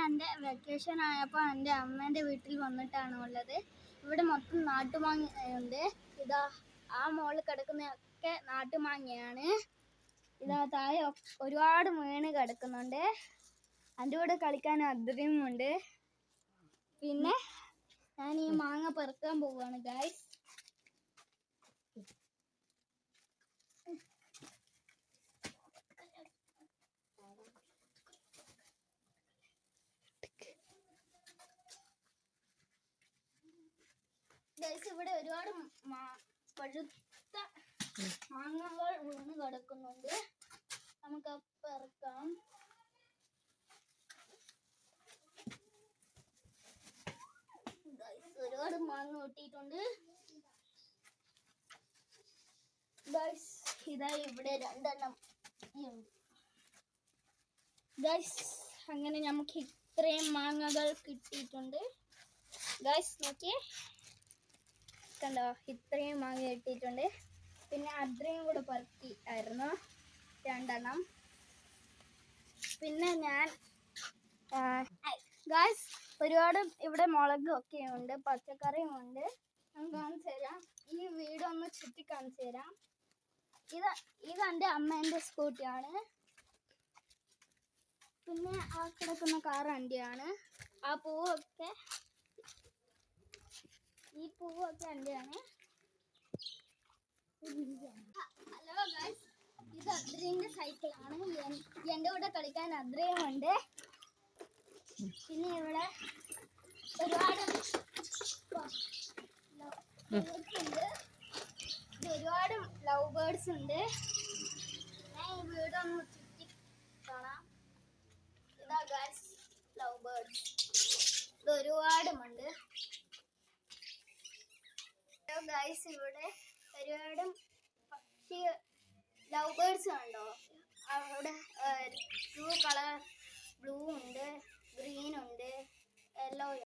എൻ്റെ വെക്കേഷൻ ആയപ്പോൾ എൻ്റെ അമ്മേൻ്റെ വീട്ടിൽ വന്നിട്ടാണ് ഉള്ളത്. ഇവിടെ മൊത്തം നാട്ടുമാങ്ങ ഉണ്ട്. ഇതാ ആ മോളിൽ കിടക്കുന്നതൊക്കെ നാട്ടുമാങ്ങയാണ്. ഇതാ താഴെ ഒരുപാട് വീണ് കിടക്കുന്നുണ്ട്. എൻ്റെ കൂടെ കളിക്കാൻ അദ്രയും ഉണ്ട്. പിന്നെ ഞാൻ ഈ മാങ്ങ പെറുക്കാൻ പോവുകയാണ് ഗൈസ്. ഇവിടെ ഒരുപാട് പഴുത്ത മാങ്ങകൾ വീണ് കിടക്കുന്നുണ്ട്. നമുക്ക് പെറുക്കാം. ഒരുപാട് മാങ്ങ കിട്ടിയിട്ടുണ്ട്. ഇതാ ഇവിടെ 2 എണ്ണം. അങ്ങനെ നമുക്ക് ഇത്രയും മാങ്ങകൾ കിട്ടിയിട്ടുണ്ട്. നോക്കിയേ, കണ്ടോ, ഇത്രയും മാങ്ങ കിട്ടിയിട്ടുണ്ട്. പിന്നെ അത്രയും കൂടെ പറക്കി ആയിരുന്നു 2 എണ്ണം. പിന്നെ ഞാൻ ഒരുപാട് ഇവിടെ മുളകും ഒക്കെ ഉണ്ട്, പച്ചക്കറിയും ഉണ്ട്. ഞാൻ കാണിച്ചു തരാം. ഈ വീടൊന്ന് ചുറ്റി കാണിച്ചു തരാം. ഇതെൻ്റെ അമ്മേൻ്റെ സ്കൂട്ടിയാണ്. പിന്നെ ആ കിടക്കുന്ന കാർ എൻ്റെയാണ്. ഈ പൂവൊക്കെ എൻ്റെയാണ്. ഹലോ ഗൈസ്, ഇത് അദ്രേൻ്റെ സൈക്കിളാണ്. എൻ്റെ കൂടെ കളിക്കാൻ അദ്രയും ഉണ്ട്. പിന്നെ ഇവിടെ ഒരുപാട് ലവ് ബേർഡ്സ് ഉണ്ട്. ഞാൻ ഈ വീടൊന്ന് ചുറ്റി കാണാം. ഇതാ ഗൈസ് ലവ് ബേർഡ്സ്. ഇത് ഒരുപാടുമുണ്ട്. ഗൈസ് ഇവിടെ ഒരുപാട് പക്ഷി ലവ് ബേർഡ്സ് ഉണ്ടോ? അവിടെ